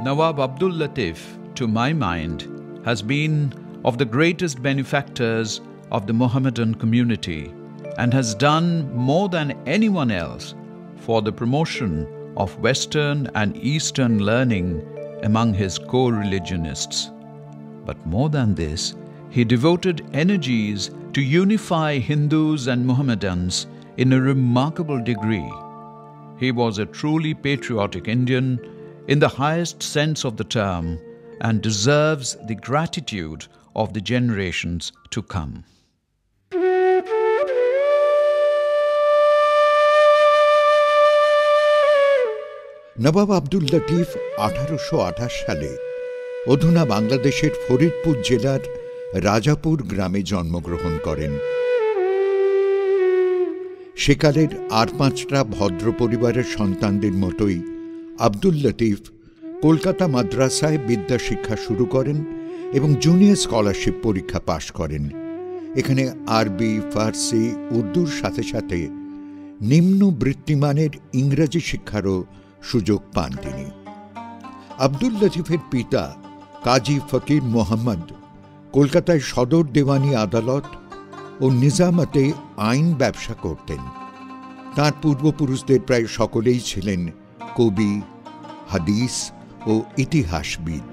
Nawab Abdul Latif, to my mind, has been of the greatest benefactors of the Mohammedan community and has done more than anyone else for the promotion of Western and Eastern learning among his co-religionists. But more than this, he devoted energies to unify Hindus and Mohammedans in a remarkable degree. He was a truly patriotic Indian in the highest sense of the term and deserves the gratitude of the generations to come. নবাব আব্দুল লতিফ 1828 সালে অধুনা বাংলাদেশের ফরিদপুর জেলার রাজাপুর গ্রামে জন্মগ্রহণ করেন। সেকালের আর 5টা ভদ্র পরিবারের সন্তানদের মতোই আব্দুল লতিফ কলকাতা মাদ্রাসায় বিদ্যা শিক্ষা শুরু করেন এবং জুনিয়র স্কলারশিপ পরীক্ষা পাশ করেন। এখানে আরবি, ফার্সি, উর্দুর সাথে সাথে নিম্ন বৃত্তিমানের ইংরেজি শিক্ষারও সুযোগ পান তিনি। আব্দুল লতিফের পিতা কাজী ফকির মোহাম্মদ কলকাতায় সদর দেওয়ানি আদালত ও নিজামতে আইন ব্যবসা করতেন। তাঁর পূর্বপুরুষদের প্রায় সকলেই ছিলেন কবি, হাদিস ও ইতিহাসবিদ।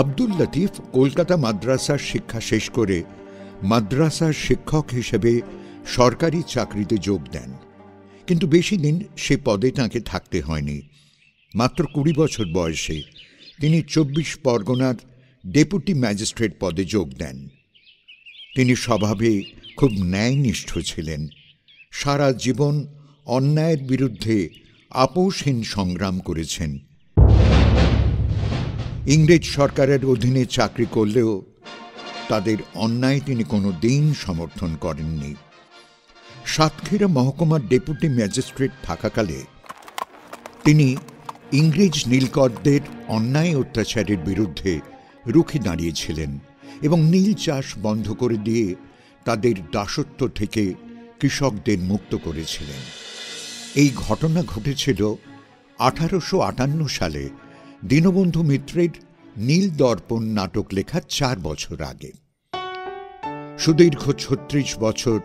আব্দুল লতিফ কলকাতা মাদ্রাসার শিক্ষা শেষ করে মাদ্রাসার শিক্ষক হিসেবে সরকারি চাকরিতে যোগ দেন, কিন্তু বেশি দিন সে পদে তাঁকে থাকতে হয়নি। মাত্র 20 বছর বয়সে তিনি 24 পরগনার ডেপুটি ম্যাজিস্ট্রেট পদে যোগ দেন। তিনি স্বভাবে খুব ন্যায়নিষ্ঠ ছিলেন। সারা জীবন অন্যায়ের বিরুদ্ধে আপোষহীন সংগ্রাম করেছেন। ইংরেজ সরকারের অধীনে চাকরি করলেও তাদের অন্যায় তিনি কোনো দিন সমর্থন করেননি। সাতক্ষীরা মহকুমার ডেপুটি ম্যাজিস্ট্রেট থাকাকালে তিনি ইংরেজ নীলকরদের অন্যায় অত্যাচারের বিরুদ্ধে রুখে দাঁড়িয়েছিলেন এবং নীল চাষ বন্ধ করে দিয়ে তাদের দাসত্ব থেকে কৃষকদের মুক্ত করেছিলেন। এই ঘটনা ঘটেছিল 1858 সালে দীনবন্ধু মিত্রের নীল দর্পণ নাটক লেখার 4 বছর আগে। সুদীর্ঘ 36 বছর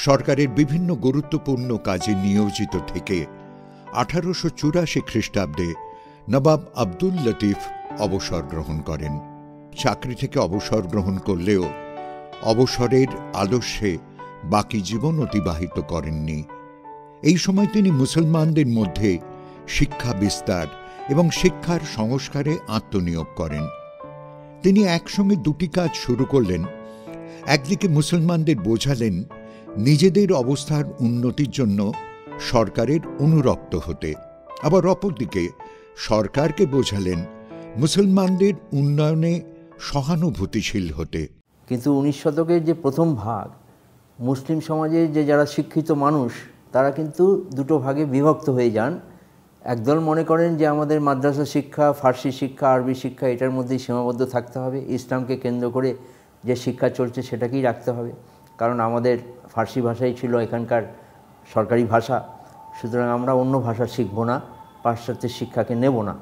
সরকারের বিভিন্ন গুরুত্বপূর্ণ কাজে নিয়োজিত থেকে 1884 খ্রিস্টাব্দে নবাব আব্দুল লতিফ অবসর গ্রহণ করেন। চাকরি থেকে অবসর গ্রহণ করলেও অবসরের আলস্যে বাকি জীবন অতিবাহিত করেননি। এই সময় তিনি মুসলমানদের মধ্যে শিক্ষা বিস্তার এবং শিক্ষার সংস্কারে আত্মনিয়োগ করেন। তিনি একসঙ্গে 2টি কাজ শুরু করলেন। একদিকে মুসলমানদের বোঝালেন নিজেদের অবস্থার উন্নতির জন্য সরকারের অনুরক্ত হতে, আবার অপরদিকে সরকারকে বোঝালেন মুসলমানদের উন্নয়নে সহানুভূতিশীল হতে। কিন্তু 19 শতকের যে প্রথম ভাগ, মুসলিম সমাজের যে যারা শিক্ষিত মানুষ তারা কিন্তু 2টো ভাগে বিভক্ত হয়ে যান। একদল মনে করেন যে আমাদের মাদ্রাসা শিক্ষা, ফার্সি শিক্ষা, আরবি শিক্ষা এটার মধ্যেই সীমাবদ্ধ থাকতে হবে, ইসলামকে কেন্দ্র করে যে শিক্ষা চলছে সেটাকেই রাখতে হবে, কারণ আমাদের ফার্সি ভাষাই ছিল এখানকার সরকারি ভাষা, সুতরাং আমরা অন্য ভাষা শিখব না, পাশ্চাত্যের শিক্ষাকে নেব না।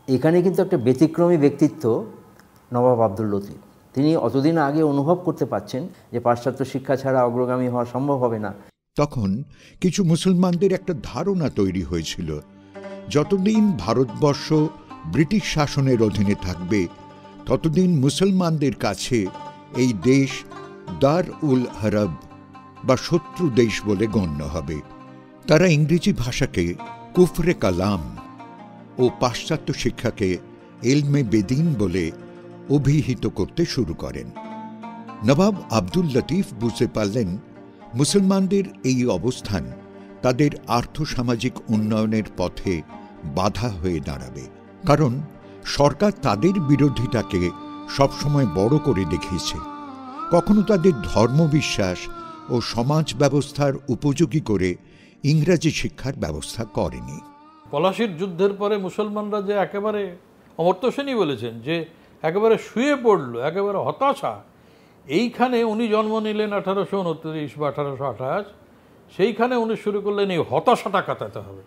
এখানে কিন্তু একটা ব্যতিক্রমী ব্যক্তিত্ব নবাব আব্দুল লতিফ। তিনি অতদিন আগে অনুভব করতে পারছেন যে পাশ্চাত্য শিক্ষা ছাড়া অগ্রগামী হওয়া সম্ভব হবে না। তখন কিছু মুসলমানদের একটা ধারণা তৈরি হয়েছিল, যতদিন ভারতবর্ষ ব্রিটিশ শাসনের অধীনে থাকবে ততদিন মুসলমানদের কাছে এই দেশ দার উল হরব বা শত্রু দেশ বলে গণ্য হবে। তারা ইংরেজি ভাষাকে কুফরে কালাম ও পাশ্চাত্য শিক্ষাকে এলমে বেদিন বলে অভিহিত করতে শুরু করেন। নবাব আব্দুল লতিফ বুঝতে পারলেন মুসলমানদের এই অবস্থান তাদের আর্থসামাজিক উন্নয়নের পথে বাধা হয়ে দাঁড়াবে, কারণ সরকার তাদের বিরোধিতাকে সবসময় বড় করে দেখিয়েছে, কখনো তাদের ধর্মবিশ্বাস ও সমাজ ব্যবস্থার উপযোগী করে ইংরেজি শিক্ষার ব্যবস্থা করেনি। পলাশির যুদ্ধের পরে মুসলমানরা যে একেবারে, অমর্ত্য সেনই বলেছেন যে একেবারে শুয়ে পড়ল, একেবারে হতাশা, এইখানে উনি জন্ম নিলেন 1829 বা 1828, সেইখানে উনি শুরু করলেন এই হতাশাটা কাটাতে হবে।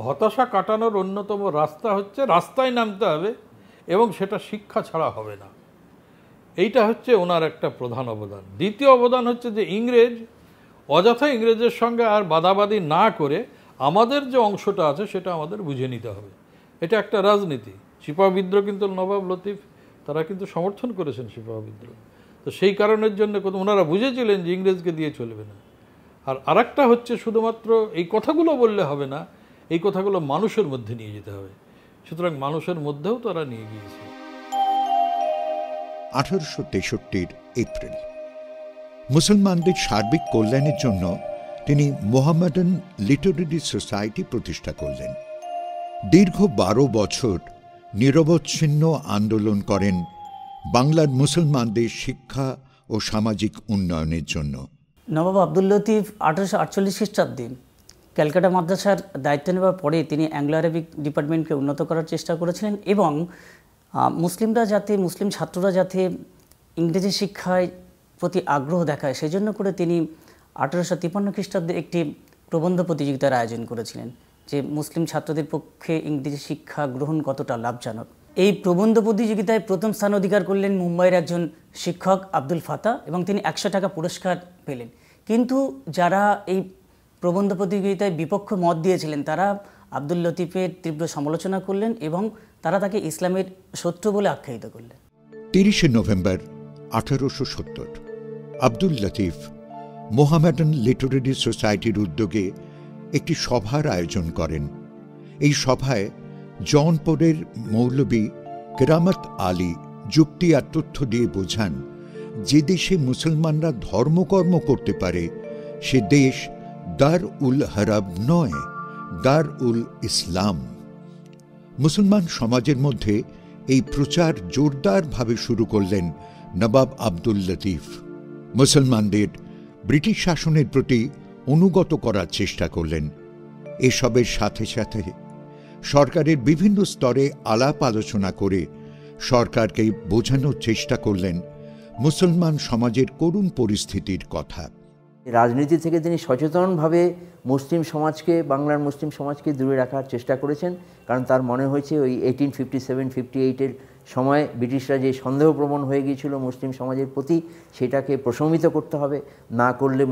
হতাশা কাটানোর অন্যতম রাস্তা হচ্ছে রাস্তায় নামতে হবে, এবং সেটা শিক্ষা ছাড়া হবে না। এইটা হচ্ছে ওনার একটা প্রধান অবদান। দ্বিতীয় অবদান হচ্ছে যে অযথা ইংরেজের সঙ্গে আর বাদাবাদি না করে আমাদের যে অংশটা আছে সেটা আমাদের বুঝে নিতে হবে। এটা একটা রাজনীতি। সিপাহ বিদ্রোহ কিন্তু নবাব লতিফ তারা কিন্তু সমর্থন করেছেন সিপাহ বিদ্রোহ। তো সেই কারণের জন্য ওনারা বুঝেছিলেন যে ইংরেজকে দিয়ে চলবে না। আর আরেকটা হচ্ছে শুধুমাত্র এই কথাগুলো বললে হবে না, এই কথাগুলো মানুষের মধ্যে নিয়ে যেতে হবে। সুতরাং মানুষের মধ্যেও তারা নিয়ে গিয়েছে। 1863 এপ্রিল মুসলমানদের সার্বিক কল্যাণের জন্য তিনি মোহামেডান লিটারেরি সোসাইটি প্রতিষ্ঠা করলেন। দীর্ঘ 12 বছর নিরবচ্ছিন্ন আন্দোলন করেন বাংলার মুসলমানদের শিক্ষা ও সামাজিক উন্নয়নের জন্য। নবাব আব্দুল লতিফ 1848 খ্রিস্টাব্দে ক্যালকাটা মাদ্রাসার দায়িত্ব নেওয়ার পরে তিনি অ্যাংলো আরবিক ডিপার্টমেন্টকে উন্নত করার চেষ্টা করেছিলেন, এবং মুসলিম ছাত্ররা যাতে ইংরেজি শিক্ষায় প্রতি আগ্রহ দেখায় সেজন্য করে তিনি 1853 খ্রিস্টাব্দে একটি প্রবন্ধ প্রতিযোগিতার আয়োজন করেছিলেন যে মুসলিম ছাত্রদের পক্ষে ইংরেজি শিক্ষা গ্রহণ কতটা লাভজনক। এই প্রবন্ধ প্রতিযোগিতায় প্রথম স্থান অধিকার করলেন মুম্বাইয়ের একজন শিক্ষক আব্দুল ফাতা, এবং তিনি 100 টাকা পুরস্কার পেলেন। কিন্তু যারা এই প্রবন্ধ প্রতিযোগিতায় বিপক্ষ মত দিয়েছিলেন তারা আব্দুল লতিফের তীব্র সমালোচনা করলেন এবং তারা তাকে ইসলামের শত্রু বলে আখ্যায়িত করলেন। 30 নভেম্বর 1870 আব্দুল লতিফ মোহামেডান লিটারেরি সোসাইটির উদ্যোগে একটি সভার আয়োজন করেন। এই সভায় জৌনপুরের মৌলভী কেরামত আলী যুক্তি আর তথ্য দিয়ে বোঝান যে দেশে মুসলমানরা ধর্মকর্ম করতে পারে সে দেশ দার উল হারাব নয়, দার উল ইসলাম। মুসলমান সমাজের মধ্যে এই প্রচার জোরদারভাবে শুরু করলেন নবাব আব্দুল লতিফ। মুসলমানদের ব্রিটিশ শাসনের প্রতি অনুগত করার চেষ্টা করলেন। এসবের সাথে সাথে সরকারের বিভিন্ন স্তরে আলাপ আলোচনা করে সরকারকে বোঝানোর চেষ্টা করলেন মুসলমান সমাজের করুণ পরিস্থিতির কথা। রাজনীতি থেকে তিনি সচেতনভাবে মুসলিম সমাজকে, বাংলার মুসলিম সমাজকে দূরে রাখার চেষ্টা করেছেন, কারণ তার মনে হয়েছে ওই 1857-58-এর সময় ব্রিটিশরা যে সন্দেহপ্রবণ হয়ে গিয়েছিল মুসলিম সমাজের প্রতি, সেটাকে প্রশমিত করতে হবে। না করলে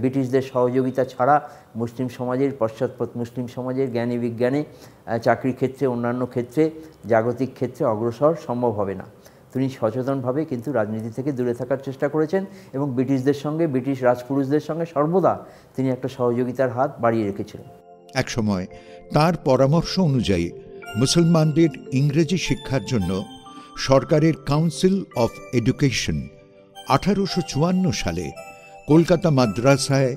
ব্রিটিশদের সহযোগিতা ছাড়া মুসলিম সমাজের, পশ্চাৎপদ মুসলিম সমাজের জ্ঞানী বিজ্ঞানে, চাকরির ক্ষেত্রে, অন্যান্য ক্ষেত্রে, জাগতিক ক্ষেত্রে অগ্রসর সম্ভব হবে না। তিনি সচেতনভাবে কিন্তু রাজনীতি থেকে দূরে থাকার চেষ্টা করেছেন এবং ব্রিটিশদের সঙ্গে, ব্রিটিশ রাজপুরুষদের সঙ্গে সর্বদা তিনি একটা সহযোগিতার হাত বাড়িয়ে রেখেছিলেন। একসময় তার পরামর্শ অনুযায়ী মুসলমানদের ইংরেজি শিক্ষার জন্য সরকারের কাউন্সিল অফ এডুকেশন 1854 সালে কলকাতা মাদ্রাসায়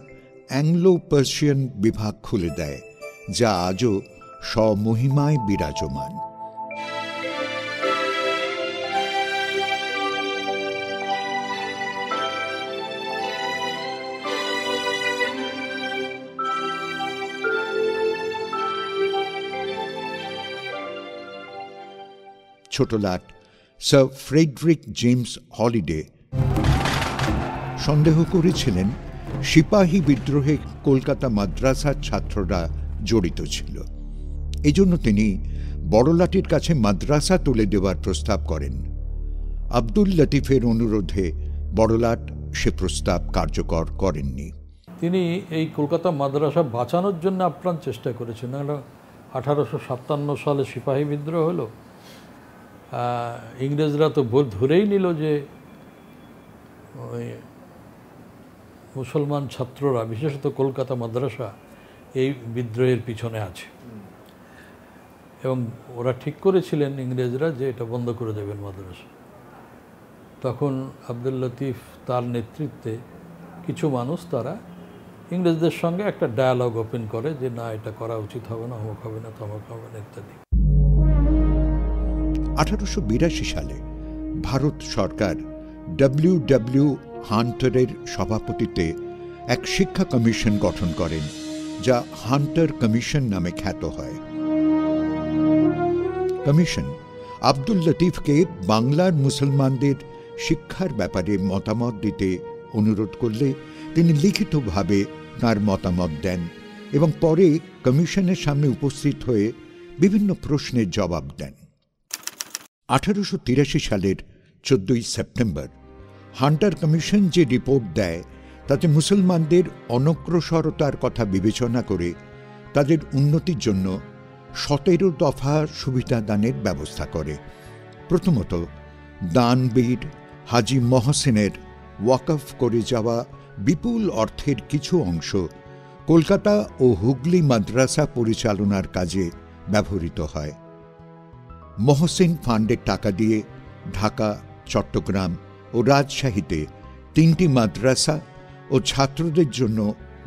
অ্যাংলো পার্সিয়ান বিভাগ খুলে দেয়, যা আজও স্বমহিমায় বিরাজমান। ছোটলাট স্যার ফ্রেডরিক জেমস হলিডে সন্দেহ করেছিলেন সিপাহী বিদ্রোহে কলকাতা মাদ্রাসার ছাত্ররা জড়িত ছিল। এজন্য তিনি বড়লাটের কাছে মাদ্রাসা তুলে দেওয়ার প্রস্তাব করেন। আব্দুল লতিফের অনুরোধে বড়লাট সে প্রস্তাব কার্যকর করেননি। তিনি এই কলকাতা মাদ্রাসা বাঁচানোর জন্য আপ্রাণ চেষ্টা করেছেন। 1857 সালে সিপাহী বিদ্রোহ হলো, ইংরেজরা তো ধরেই নিল যে ওই মুসলমান ছাত্ররা, বিশেষত কলকাতা মাদ্রাসা, এই বিদ্রোহের পিছনে আছে, এবং ওরা ঠিক করেছিলেন ইংরেজরা যে এটা বন্ধ করে দেবেন মাদ্রাসা। তখন আব্দুল লতিফ তার নেতৃত্বে কিছু মানুষ তারা ইংরেজদের সঙ্গে একটা ডায়ালগ ওপেন করে যে না, এটা করা উচিত হবে না, অমুক হবে না, তমুক হবে না ইত্যাদি। 1882 সালে ভারত সরকার ডব্লিউ হান্টারের সভাপতিত্বে এক শিক্ষা কমিশন গঠন করেন, যা হান্টার কমিশন নামে খ্যাত হয়। কমিশন আব্দুল লতিফকে বাংলার মুসলমানদের শিক্ষার ব্যাপারে মতামত দিতে অনুরোধ করলে তিনি লিখিতভাবে তার মতামত দেন এবং পরে কমিশনের সামনে উপস্থিত হয়ে বিভিন্ন প্রশ্নের জবাব দেন। 1883 সালের 14 সেপ্টেম্বর হান্টার কমিশন যে রিপোর্ট দেয় তাতে মুসলমানদের অনগ্রসরতার কথা বিবেচনা করে তাদের উন্নতির জন্য 17 দফা সুবিধা দানের ব্যবস্থা করে। প্রথমত, দানবীর হাজী মহসিনের ওয়াকফ করে যাওয়া বিপুল অর্থের কিছু অংশ কলকাতা ও হুগলি মাদ্রাসা পরিচালনার কাজে ব্যবহৃত হয়। মহসিন ফান্ডের টাকা দিয়ে ঢাকা, চট্টগ্রাম ও রাজশাহীতে 3টি মাদ্রাসা ও ছাত্রদের জন্য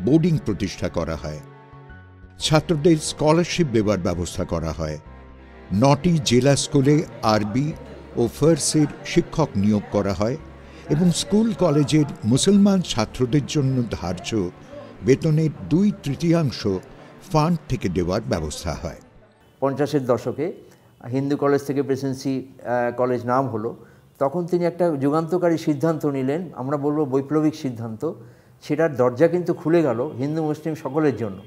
বোর্ডিং প্রতিষ্ঠা করা হয়। ছাত্রদের স্কলারশিপ দেওয়ার ব্যবস্থা করা হয়। 9টি জেলা স্কুলে আরবি ও ফার্সির শিক্ষক নিয়োগ করা হয় এবং স্কুল কলেজের মুসলমান ছাত্রদের জন্য ধার্য বেতনের 2/3 ফান্ড থেকে দেওয়ার ব্যবস্থা হয়। 50-এর দশকে হিন্দু কলেজ থেকে প্রেসিডেন্সি কলেজ নাম হলো, তখন তিনি একটা যুগান্তকারী সিদ্ধান্ত নিলেন, আমরা বলবো বৈপ্লবিক সিদ্ধান্ত। সেটার দরজা কিন্তু খুলে গেল হিন্দু মুসলিম সকলের জন্য।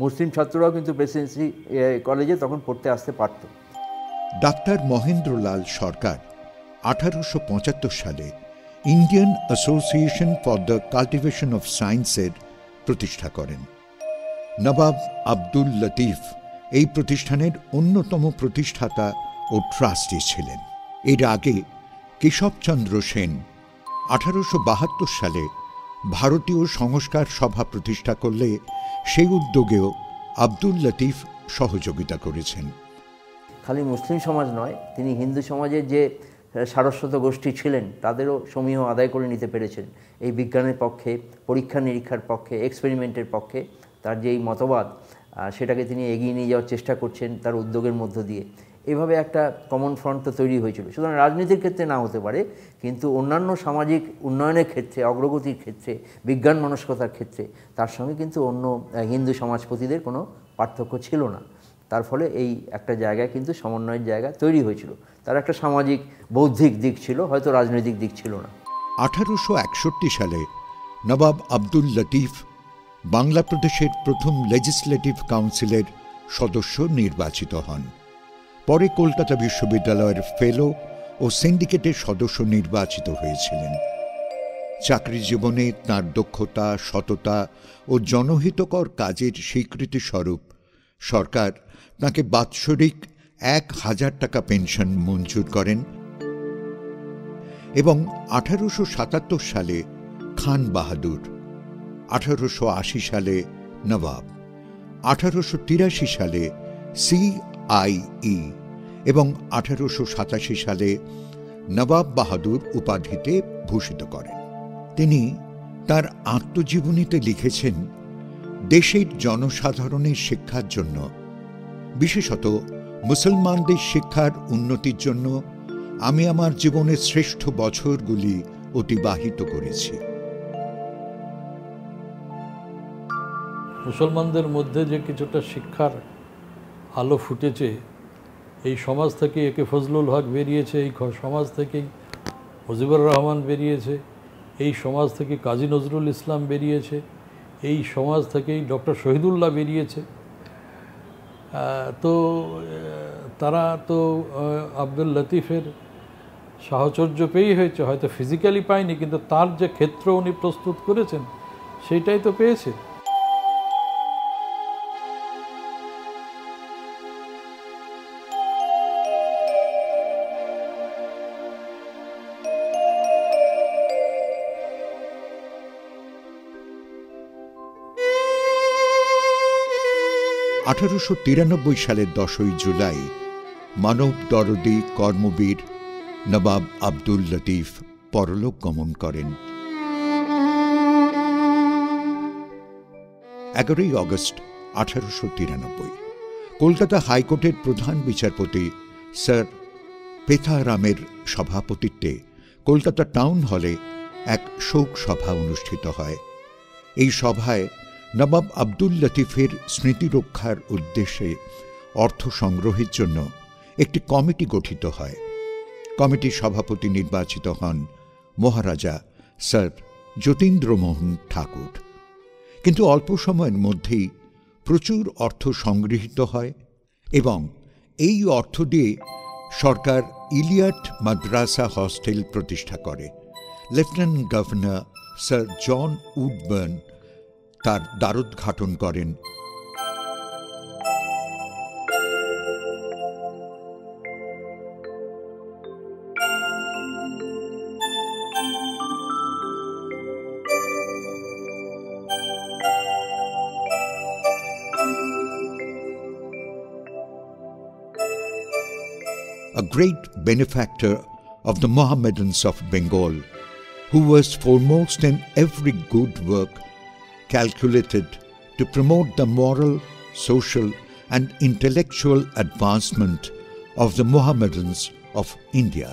মুসলিম ছাত্ররাও কিন্তু প্রেসিডেন্সি কলেজে তখন পড়তে আসতে পারত। ডাক্তার মহেন্দ্রলাল সরকার 1875 সালে Indian association for the cultivation of সায়েন্সের প্রতিষ্ঠা করেন। নবাব আব্দুল লতিফ এই প্রতিষ্ঠানের অন্যতম প্রতিষ্ঠাতা ও ট্রাস্টি ছিলেন। এর আগে কেশবচন্দ্র সেন 1872 সালে ভারতীয় সংস্কার সভা প্রতিষ্ঠা করলে সেই উদ্যোগেও আব্দুল লতিফ সহযোগিতা করেছেন। খালি মুসলিম সমাজ নয়, তিনি হিন্দু সমাজের যে সারস্বত গোষ্ঠী ছিলেন তাদেরও সমীহ আদায় করে নিতে পেরেছেন। এই বিজ্ঞানের পক্ষে, পরীক্ষা নিরীক্ষার পক্ষে, এক্সপেরিমেন্টের পক্ষে তার যে এই মতবাদ, সেটাকে তিনি এগিয়ে নিয়ে যাওয়ার চেষ্টা করছেন তার উদ্যোগের মধ্য দিয়ে। এভাবে একটা কমন ফ্রন্ট তো তৈরি হয়েছিল। সুতরাং রাজনীতির ক্ষেত্রে না হতে পারে, কিন্তু অন্যান্য সামাজিক উন্নয়নের ক্ষেত্রে, অগ্রগতির ক্ষেত্রে, বিজ্ঞান মনস্কতার ক্ষেত্রে তার সঙ্গে কিন্তু অন্য হিন্দু সমাজপতিদের কোনো পার্থক্য ছিল না। তার ফলে এই একটা জায়গায় কিন্তু সমন্বয়ের জায়গা তৈরি হয়েছিল। তার একটা সামাজিক বৌদ্ধিক দিক ছিল, হয়তো রাজনৈতিক দিক ছিল না। 1861 সালে নবাব আব্দুল লতিফ বাংলা প্রদেশের প্রথম লেজিসলেটিভ কাউন্সিলের সদস্য নির্বাচিত হন। পরে কলকাতা বিশ্ববিদ্যালয়ের ফেলো ও সিন্ডিকেটের সদস্য নির্বাচিত হয়েছিলেন। চাকরি জীবনে তাঁর দক্ষতা, সততা ও জনহিতকর কাজের স্বীকৃতি স্বরূপ সরকার তাঁকে বাৎসরিক 1000 টাকা পেনশন মঞ্জুর করেন এবং 1877 সালে খান বাহাদুর, 1880 সালে নবাব, 1883 সালে CIE এবং 1887 সালে নবাব বাহাদুর উপাধিতে ভূষিত করেন। তিনি তার আত্মজীবনীতে লিখেছেন, দেশের জনসাধারণের শিক্ষার জন্য, বিশেষত মুসলমানদের শিক্ষার উন্নতির জন্য আমি আমার জীবনের শ্রেষ্ঠ বছরগুলি অতিবাহিত করেছি। মুসলমানদের মধ্যে যে কিছুটা শিক্ষার আলো ফুটেছে, এই সমাজ থেকে একে ফজলুল হক বেরিয়েছে, এই সমাজ থেকেই মুজিবুর রহমান বেরিয়েছে, এই সমাজ থেকে কাজী নজরুল ইসলাম বেরিয়েছে, এই সমাজ থেকেই ডক্টর শহীদুল্লাহ বেরিয়েছে। তো তারা তো আব্দুল লতিফের সাহচর্য পেয়েই হয়েছে, হয়তো ফিজিক্যালি পায়নি, কিন্তু তার যে ক্ষেত্র উনি প্রস্তুত করেছেন সেইটাই তো পেয়েছে। (1893 সালের 10ই জুলাই মানব দরদী কর্মবীর নবাব আব্দুল লতিফ পরলোক গমন করেন। 11ই আগস্ট 1893 কলকাতা হাইকোর্টের প্রধান বিচারপতি স্যার পেথারামের সভাপতিত্বে কলকাতা টাউন হলে এক শোক সভা অনুষ্ঠিত হয়। এই সভায় নবাব আব্দুল লতিফের স্মৃতি রক্ষার উদ্দেশ্যে অর্থ সংগ্রহের জন্য একটি কমিটি গঠিত হয়। কমিটির সভাপতি নির্বাচিত হন মহারাজা স্যার যতীন্দ্রমোহন ঠাকুর। কিন্তু অল্প সময়ের মধ্যেই প্রচুর অর্থ সংগৃহীত হয় এবং এই অর্থ দিয়ে সরকার ইলিয়ট মাদ্রাসা হস্টেল প্রতিষ্ঠা করে। লেফটেন্যান্ট গভর্নর স্যার জন উডবার্ন তার দ্বারোদ্ঘাটন করেন। A great benefactor of the Mohammedans of Bengal, who was foremost in every good work calculated to promote the moral, social, and intellectual advancement of the Mohammedans of India.